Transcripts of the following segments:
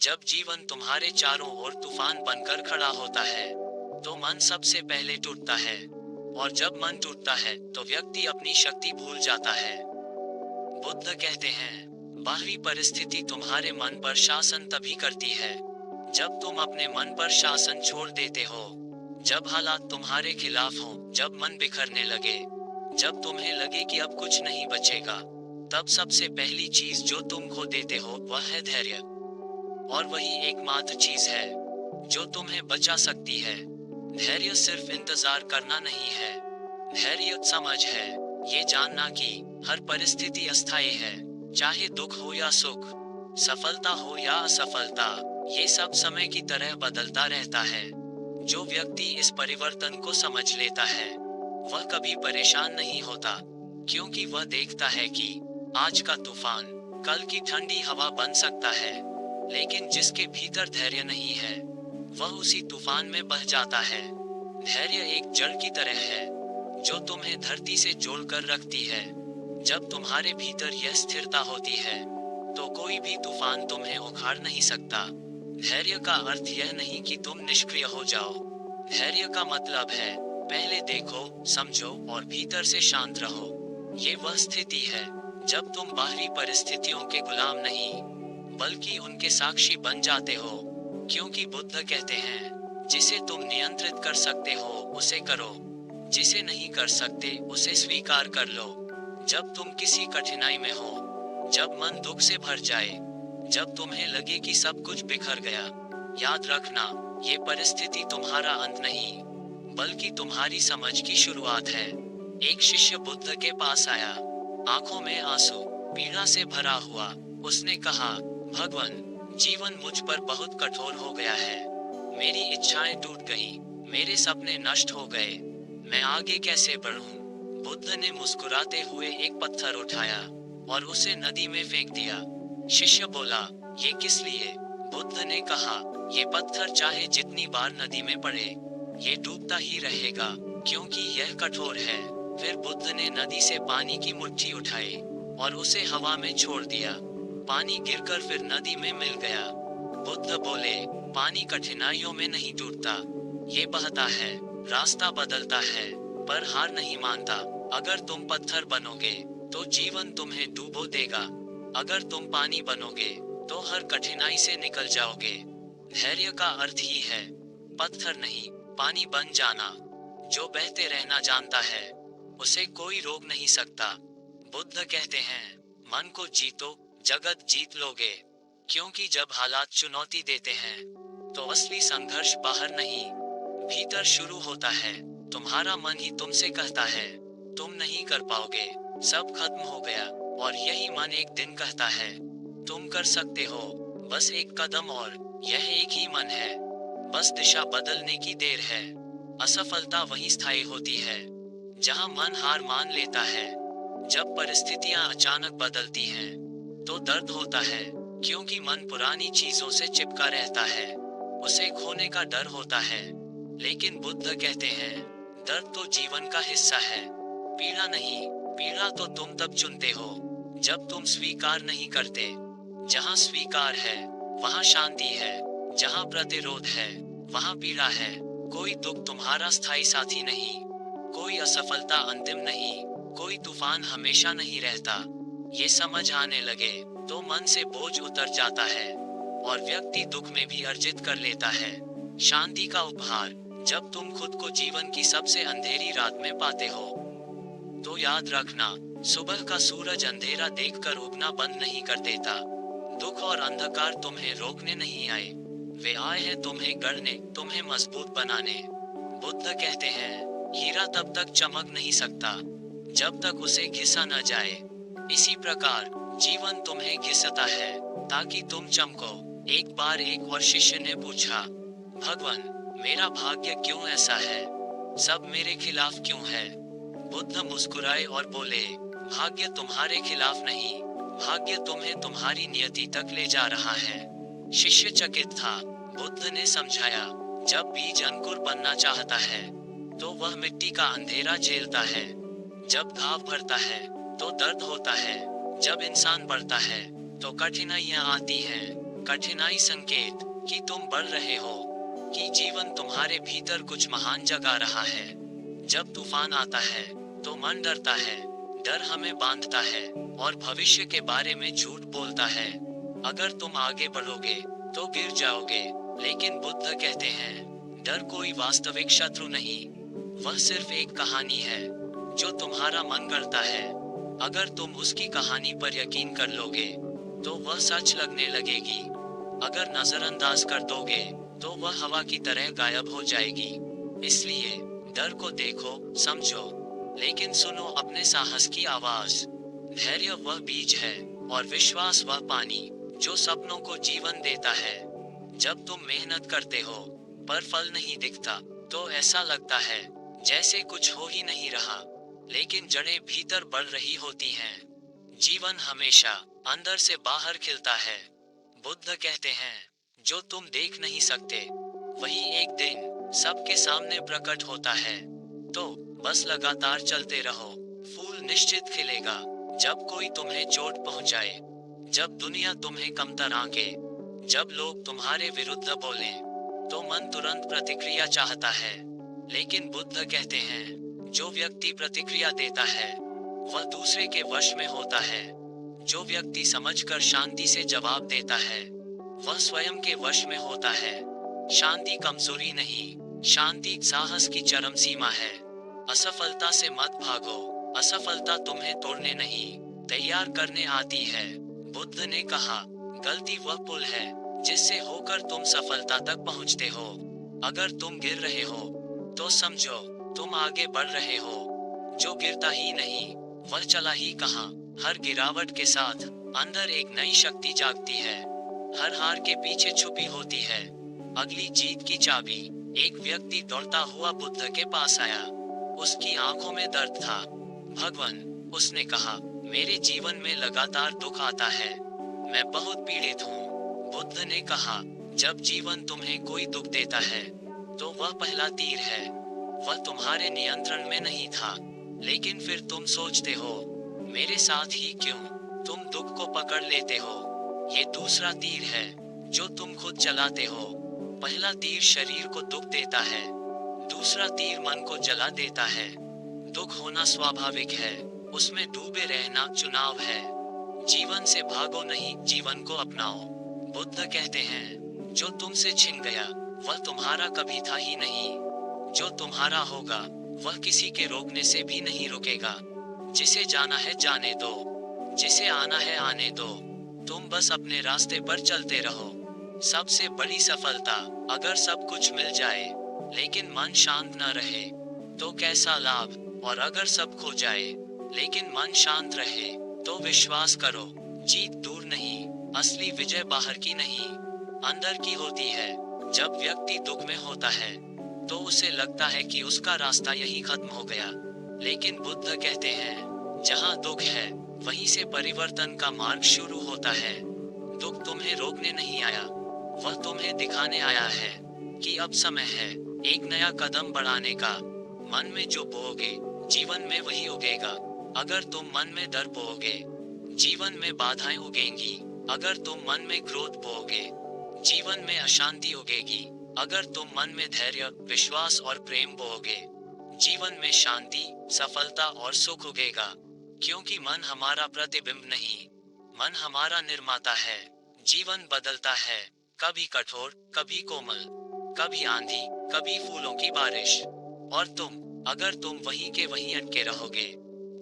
जब जीवन तुम्हारे चारों ओर तूफान बनकर खड़ा होता है, तो मन सबसे पहले टूटता है। और जब मन टूटता है, तो व्यक्ति अपनी शक्ति भूल जाता है। बुद्ध कहते हैं, बाहरी परिस्थिति तुम्हारे मन पर शासन तभी करती है, जब तुम अपने मन पर शासन छोड़ देते हो। जब हालात तुम्हारे खिलाफ हों, जब मन बिखरने लगे, जब तुम्हें लगे कि अब कुछ नहीं बचेगा, तब सबसे पहली चीज जो तुम खो देते हो वह है धैर्य। और वही एकमात्र चीज है जो तुम्हें बचा सकती है। धैर्य सिर्फ इंतजार करना नहीं है, धैर्य समझ है। ये जानना कि हर परिस्थिति अस्थायी है, चाहे दुख हो या सुख, सफलता हो या असफलता, ये सब समय की तरह बदलता रहता है। जो व्यक्ति इस परिवर्तन को समझ लेता है, वह कभी परेशान नहीं होता, क्योंकि वह देखता है कि आज का तूफान कल की ठंडी हवा बन सकता है। लेकिन जिसके भीतर धैर्य नहीं है, वह उसी तूफान में बह जाता है। धैर्य एक जड़ की तरह है, जो तुम्हें धरती से जोड़कर रखती है। जब तुम्हारे भीतर यह स्थिरता होती है, तो कोई भी तूफान तुम्हें उखाड़ नहीं सकता। धैर्य का अर्थ यह नहीं कि तुम निष्क्रिय हो जाओ। धैर्य का मतलब है, पहले देखो, समझो और भीतर से शांत रहो। ये वह स्थिति है जब तुम बाहरी परिस्थितियों के गुलाम नहीं, बल्कि उनके साक्षी बन जाते हो। क्योंकि बुद्ध कहते हैं, जिसे तुम नियंत्रित कर सकते हो उसे करो, जिसे नहीं कर सकते उसे स्वीकार कर लो। जब तुम किसी कठिनाई में हो, जब मन दुख से भर जाए, जब तुम्हें लगे कि सब कुछ बिखर गया, याद रखना, ये परिस्थिति तुम्हारा अंत नहीं, बल्कि तुम्हारी समझ की शुरुआत है। एक शिष्य बुद्ध के पास आया, आंखों में आंसू, पीड़ा से भरा हुआ। उसने कहा, भगवान, जीवन मुझ पर बहुत कठोर हो गया है। मेरी इच्छाएं टूट गईं, मेरे सपने नष्ट हो गए। मैं आगे कैसे बढ़ूं? बुद्ध ने मुस्कुराते हुए एक पत्थर उठाया और उसे नदी में फेंक दिया। शिष्य बोला, ये किस लिए? बुद्ध ने कहा, ये पत्थर चाहे जितनी बार नदी में पड़े, ये डूबता ही रहेगा, क्योंकि यह कठोर है। फिर बुद्ध ने नदी से पानी की मुट्ठी उठाई और उसे हवा में छोड़ दिया। पानी गिरकर फिर नदी में मिल गया। बुद्ध बोले, पानी कठिनाइयों में नहीं टूटता, ये बहता है, रास्ता बदलता है, पर हार नहीं मानता। अगर तुम पत्थर बनोगे, तो जीवन तुम्हें डूबो देगा। अगर तुम पानी बनोगे, तो हर कठिनाई से निकल जाओगे। धैर्य का अर्थ ही है पत्थर नहीं, पानी बन जाना। जो बहते रहना जानता है, उसे कोई रोक नहीं सकता। बुद्ध कहते हैं, मन को जीतो, जगत जीत लोगे। क्योंकि जब हालात चुनौती देते हैं, तो असली संघर्ष बाहर नहीं, भीतर शुरू होता है। तुम्हारा मन ही तुमसे कहता है, तुम नहीं कर पाओगे, सब खत्म हो गया। और यही मन एक दिन कहता है, तुम कर सकते हो, बस एक कदम और। यह एक ही मन है, बस दिशा बदलने की देर है। असफलता वहीं स्थायी होती है, जहां मन हार मान लेता है। जब परिस्थितियां अचानक बदलती हैं, तो दर्द होता है, क्योंकि मन पुरानी चीजों से चिपका रहता है। उसे खोने का डर होता है। लेकिन बुद्ध कहते हैं, दर्द तो जीवन का हिस्सा है, पीड़ा नहीं। पीड़ा तो तुम तब चुनते हो, जब तुम स्वीकार नहीं करते। जहां स्वीकार है, वहां शांति है। जहां प्रतिरोध है, वहां पीड़ा है। कोई दुख तुम्हारा स्थायी साथी नहीं, कोई असफलता अंतिम नहीं, कोई तूफान हमेशा नहीं रहता। ये समझ आने लगे, तो मन से बोझ उतर जाता है, और व्यक्ति दुख में भी अर्जित कर लेता है शांति का उपहार। जब तुम खुद को जीवन की सबसे अंधेरी रात में पाते हो, तो याद रखना, सुबह का सूरज अंधेरा देखकर उगना बंद नहीं कर देता। दुख और अंधकार तुम्हें रोकने नहीं आए, वे आए हैं तुम्हें गढ़ने, तुम्हें मजबूत बनाने। बुद्ध कहते हैं, हीरा तब तक चमक नहीं सकता, जब तक उसे घिसा न जाए। इसी प्रकार जीवन तुम्हें घिसता है, ताकि तुम चमको। एक बार एक और शिष्य ने पूछा, भगवान, मेरा भाग्य क्यों ऐसा है? सब मेरे खिलाफ क्यों है? बुद्ध मुस्कुराए और बोले, भाग्य तुम्हारे खिलाफ नहीं, भाग्य तुम्हें तुम्हारी नियति तक ले जा रहा है। शिष्य चकित था। बुद्ध ने समझाया, जब बीज अंकुर बनना चाहता है, तो वह मिट्टी का अंधेरा झेलता है। जब घाव भरता है, तो दर्द होता है। जब इंसान बढ़ता है, तो कठिनाइयां आती हैं। कठिनाई संकेत कि तुम बढ़ रहे हो, कि जीवन तुम्हारे भीतर कुछ महान जगा रहा है। जब तूफान आता है तो मन डरता है, डर हमें बांधता है और भविष्य के बारे में झूठ बोलता है। अगर तुम आगे बढ़ोगे तो गिर जाओगे, लेकिन बुद्ध कहते हैं डर कोई वास्तविक शत्रु नहीं, वह सिर्फ एक कहानी है जो तुम्हारा मन गढ़ता है। अगर तुम उसकी कहानी पर यकीन कर लोगे तो वह सच लगने लगेगी। अगर नजरअंदाज कर दोगे तो वह हवा की तरह गायब हो जाएगी। इसलिए डर को देखो, समझो, लेकिन सुनो अपने साहस की आवाज। धैर्य वह बीज है और विश्वास वह पानी जो सपनों को जीवन देता है। जब तुम मेहनत करते हो पर फल नहीं दिखता तो ऐसा लगता है जैसे कुछ हो ही नहीं रहा, लेकिन जड़ें भीतर बढ़ रही होती हैं। जीवन हमेशा अंदर से बाहर खिलता है। बुद्ध कहते हैं जो तुम देख नहीं सकते वही एक दिन सबके सामने प्रकट होता है। तो बस लगातार चलते रहो, फूल निश्चित खिलेगा। जब कोई तुम्हें चोट पहुंचाए, जब दुनिया तुम्हें कमतर आंके, जब लोग तुम्हारे विरुद्ध बोलें, तो मन तुरंत प्रतिक्रिया चाहता है। लेकिन बुद्ध कहते हैं जो व्यक्ति प्रतिक्रिया देता है वह दूसरे के वश में होता है। जो व्यक्ति समझकर शांति से जवाब देता है वह स्वयं के वश में होता है। शांति कमजोरी नहीं, शांति साहस की चरम सीमा है। असफलता से मत भागो, असफलता तुम्हें तोड़ने नहीं, तैयार करने आती है। बुद्ध ने कहा गलती वह पुल है जिससे होकर तुम सफलता तक पहुंचते हो। अगर तुम गिर रहे हो तो समझो तुम आगे बढ़ रहे हो। जो गिरता ही नहीं वह चला ही कहाँ। हर गिरावट के साथ अंदर एक नई शक्ति जागती है। हर हार के पीछे छुपी होती है अगली जीत की चाबी। एक व्यक्ति दौड़ता हुआ बुद्ध के पास आया। उसकी आंखों में दर्द था। भगवान, उसने कहा, मेरे जीवन में लगातार दुख आता है, मैं बहुत पीड़ित हूँ। बुद्ध ने कहा, जब जीवन तुम्हें कोई दुख देता है तो वह पहला तीर है। वह तुम्हारे नियंत्रण में नहीं था, लेकिन फिर तुम सोचते हो मेरे साथ ही क्यों। तुम दुख को पकड़ लेते हो। ये दूसरा तीर है जो तुम खुद चलाते हो। पहला तीर शरीर को दुख देता है, दूसरा तीर मन को जला देता है। दुख होना स्वाभाविक है, उसमें डूबे रहना चुनाव है। जीवन से भागो नहीं, जीवन को अपनाओ। बुद्ध कहते हैं जो तुमसे छिन गया वह तुम्हारा कभी था ही नहीं। जो तुम्हारा होगा वह किसी के रोकने से भी नहीं रुकेगा। जिसे जाना है जाने दो, जिसे आना है आने दो। तुम बस अपने रास्ते पर चलते रहो। सबसे बड़ी सफलता, अगर सब कुछ मिल जाए लेकिन मन शांत न रहे तो कैसा लाभ। और अगर सब खो जाए लेकिन मन शांत रहे तो विश्वास करो, जीत दूर नहीं, असली विजय बाहर की नहीं, अंदर की होती है। जब व्यक्ति दुख में होता है तो उसे लगता है कि उसका रास्ता यही खत्म हो गया, लेकिन बुद्ध कहते हैं जहाँ दुख है वहीं से परिवर्तन का मार्ग शुरू होता है। दुख तुम्हें रोकने नहीं आया, वह तुम्हें दिखाने आया है कि अब समय है एक नया कदम बढ़ाने का। मन में जो बोओगे जीवन में वही उगेगा। अगर तुम मन में डर बोओगे जीवन में बाधाएं उगेंगी। अगर तुम मन में क्रोध बोओगे जीवन में अशांति उगेगी। अगर तुम मन में धैर्य, विश्वास और प्रेम बोओगे जीवन में शांति, सफलता और सुख उगेगा। क्योंकि मन हमारा प्रतिबिंब नहीं, मन हमारा निर्माता है। जीवन बदलता है, कभी कठोर, कभी कोमल, कभी आंधी, कभी फूलों की बारिश। और तुम, अगर तुम वहीं के वहीं अटके रहोगे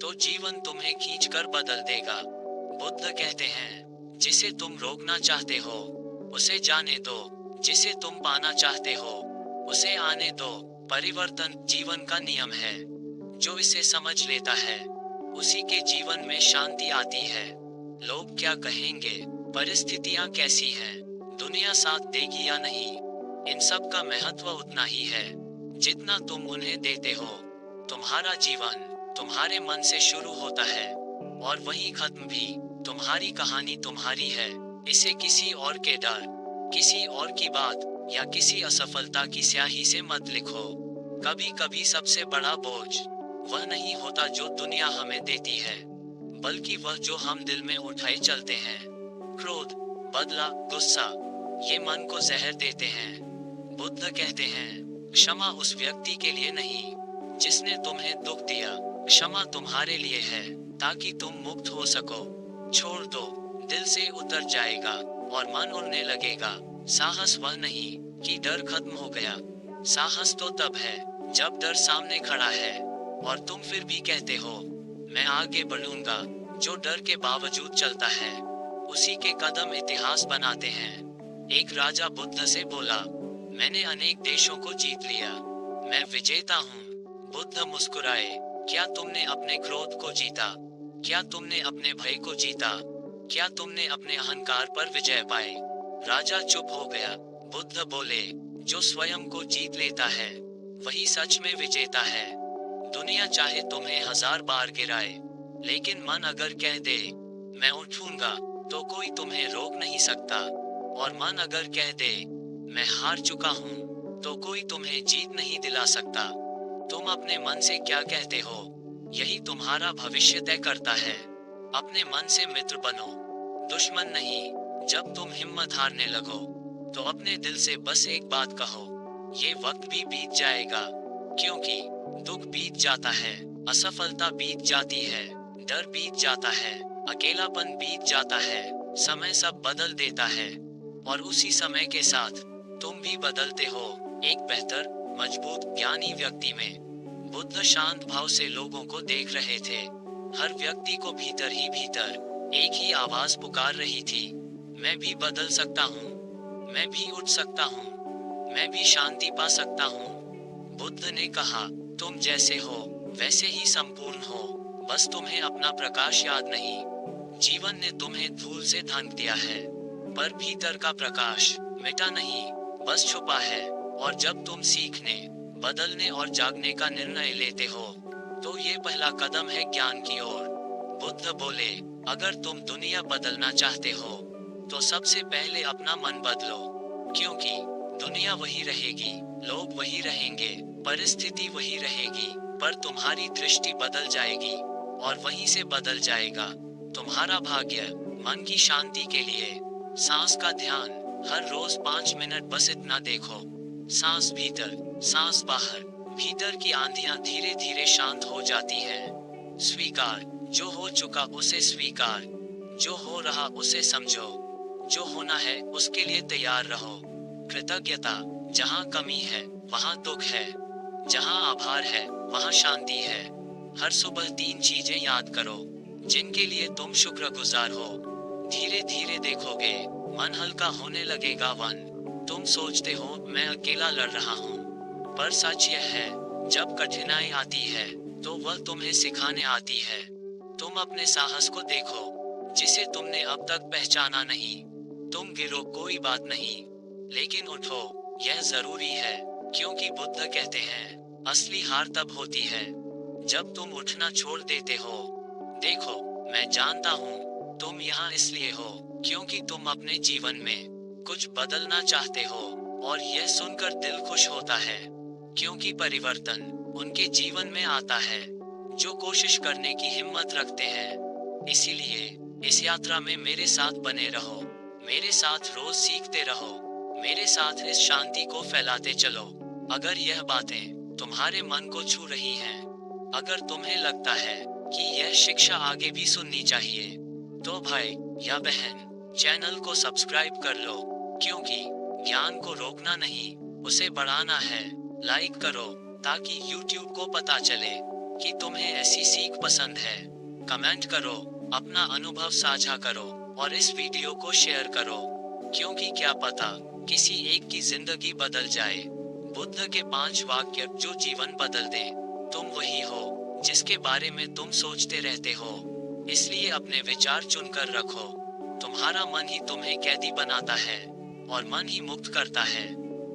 तो जीवन तुम्हें खींचकर बदल देगा। बुद्ध कहते हैं जिसे तुम रोकना चाहते हो उसे जाने दो, जिसे तुम पाना चाहते हो उसे आने दो। परिवर्तन जीवन का नियम है, जो इसे समझ लेता है उसी के जीवन में शांति आती है। लोग क्या कहेंगे, परिस्थितियां कैसी हैं, दुनिया साथ देगी या नहीं, इन सब का महत्व उतना ही है जितना तुम उन्हें देते हो। तुम्हारा जीवन तुम्हारे मन से शुरू होता है और वही खत्म भी। तुम्हारी कहानी तुम्हारी है, इसे किसी और के डर, किसी और की बात या किसी असफलता की स्याही से मत लिखो। कभी कभी सबसे बड़ा बोझ वह नहीं होता जो दुनिया हमें देती है, बल्कि वह जो हम दिल में उठाए चलते हैं। क्रोध, बदला, गुस्सा, ये मन को जहर देते हैं। बुद्ध कहते हैं, क्षमा उस व्यक्ति के लिए नहीं जिसने तुम्हें दुख दिया, क्षमा तुम्हारे लिए है ताकि तुम मुक्त हो सको। छोड़ दो, दिल से उतर जाएगा और मन उड़ने लगेगा। साहस वह नहीं कि डर खत्म हो गया, साहस तो तब है जब डर सामने खड़ा है और तुम फिर भी कहते हो मैं आगे बढ़ूंगा। जो डर के बावजूद चलता है उसी के कदम इतिहास बनाते हैं। एक राजा बुद्ध से बोला, मैंने अनेक देशों को जीत लिया, मैं विजेता हूँ। बुद्ध मुस्कुराए, क्या तुमने अपने क्रोध को जीता? क्या तुमने अपने भय को जीता? क्या तुमने अपने अहंकार पर विजय पाई? राजा चुप हो गया। बुद्ध बोले, जो स्वयं को जीत लेता है वही सच में विजेता है। दुनिया चाहे तुम्हें 1000 बार गिराए, लेकिन मन अगर कह दे मैं उठूंगा, तो कोई तुम्हें रोक नहीं सकता। और मन अगर कह दे मैं हार चुका हूँ, तो कोई तुम्हें जीत नहीं दिला सकता। तुम अपने मन से क्या कहते हो, यही तुम्हारा भविष्य तय करता है। अपने मन से मित्र बनो, दुश्मन नहीं। जब तुम हिम्मत हारने लगो तो अपने दिल से बस एक बात कहो, ये वक्त भी बीत जाएगा। क्योंकि दुख बीत जाता है, असफलता बीत जाती है, डर बीत जाता है, अकेलापन बीत जाता है, समय सब बदल देता है। और उसी समय के साथ तुम भी बदलते हो, एक बेहतर, मजबूत, ज्ञानी व्यक्ति में। बुद्ध शांत भाव से लोगों को देख रहे थे। हर व्यक्ति को भीतर ही भीतर एक ही आवाज पुकार रही थी, मैं भी बदल सकता हूँ, मैं भी उठ सकता हूँ, मैं भी शांति पा सकता हूँ। बुद्ध ने कहा, तुम जैसे हो वैसे ही संपूर्ण हो, बस तुम्हें अपना प्रकाश याद नहीं। जीवन ने तुम्हें धूल से ढक दिया है, पर भीतर का प्रकाश मिटा नहीं, बस छुपा है। और जब तुम सीखने, बदलने और जागने का निर्णय लेते हो, तो ये पहला कदम है ज्ञान की ओर। बुद्ध बोले, अगर तुम दुनिया बदलना चाहते हो, तो सबसे पहले अपना मन बदलो। क्योंकि दुनिया वही रहेगी, लोग वही रहेंगे, परिस्थिति वही रहेगी, पर तुम्हारी दृष्टि बदल जाएगी और वहीं से बदल जाएगा तुम्हारा भाग्य। मन की शांति के लिए सांस का ध्यान, हर रोज 5 मिनट बस इतना देखो, सांस भीतर, सांस बाहर। भीतर की आंधियां धीरे धीरे शांत हो जाती हैं। स्वीकार, जो हो चुका उसे स्वीकार, जो हो रहा उसे समझो, जो होना है उसके लिए तैयार रहो। कृतज्ञता, जहाँ कमी है वहाँ दुख है, जहाँ आभार है वहाँ शांति है। हर सुबह 3 चीजें याद करो जिनके लिए तुम शुक्रगुजार हो। धीरे धीरे देखोगे मन हल्का होने लगेगा। 1, तुम सोचते हो मैं अकेला लड़ रहा हूँ, पर सच यह है जब कठिनाई आती है तो वह तुम्हें सिखाने आती है। तुम अपने साहस को देखो जिसे तुमने अब तक पहचाना नहीं। तुम गिरो कोई बात नहीं, लेकिन उठो, यह जरूरी है। क्योंकि बुद्ध कहते हैं असली हार तब होती है जब तुम उठना छोड़ देते हो। देखो, मैं जानता हूँ तुम यहाँ इसलिए हो क्योंकि तुम अपने जीवन में कुछ बदलना चाहते हो, और यह सुनकर दिल खुश होता है। क्योंकि परिवर्तन उनके जीवन में आता है जो कोशिश करने की हिम्मत रखते हैं। इसीलिए इस यात्रा में मेरे साथ बने रहो, मेरे साथ रोज सीखते रहो, मेरे साथ इस शांति को फैलाते चलो। अगर यह बातें तुम्हारे मन को छू रही हैं, अगर तुम्हें लगता है कि यह शिक्षा आगे भी सुननी चाहिए, तो भाई या बहन चैनल को सब्सक्राइब कर लो। क्योंकि ज्ञान को रोकना नहीं, उसे बढ़ाना है। लाइक करो ताकि YouTube को पता चले कि तुम्हें ऐसी सीख पसंद है। कमेंट करो, अपना अनुभव साझा करो और इस वीडियो को शेयर करो, क्योंकि क्या पता किसी एक की जिंदगी बदल जाए। बुद्ध के 5 वाक्य जो जीवन बदल दे। तुम वही हो जिसके बारे में तुम सोचते रहते हो, इसलिए अपने विचार चुनकर रखो। तुम्हारा मन ही तुम्हें कैदी बनाता है और मन ही मुक्त करता है।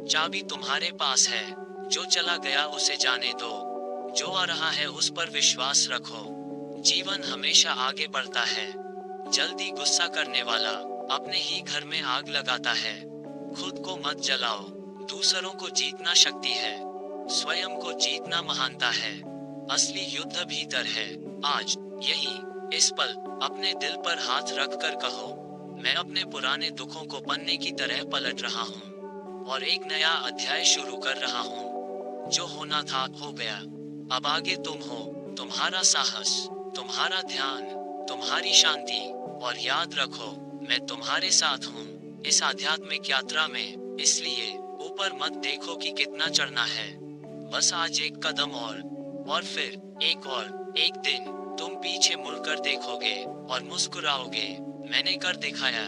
चाबी तुम्हारे पास है, जो चला गया उसे जाने दो, जो आ रहा है उस पर विश्वास रखो। जीवन हमेशा आगे बढ़ता है। जल्दी गुस्सा करने वाला अपने ही घर में आग लगाता है। खुद को मत जलाओ, दूसरों को जीतना शक्ति है, स्वयं को जीतना महानता है। असली युद्ध भीतर है। आज यही इस पल अपने दिल पर हाथ रखकर कहो, मैं अपने पुराने दुखों को पन्ने की तरह पलट रहा हूँ और एक नया अध्याय शुरू कर रहा हूँ। जो होना था हो गया। अब आगे तुम हो, तुम्हारा साहस, तुम्हारा ध्यान, तुम्हारी शांति। और याद रखो, मैं तुम्हारे साथ हूँ इस आध्यात्मिक यात्रा में। इसलिए ऊपर मत देखो कि कितना चढ़ना है। बस आज एक कदम और फिर एक और। एक दिन तुम पीछे मुड़कर देखोगे और मुस्कुराओगे। मैंने कर दिखाया।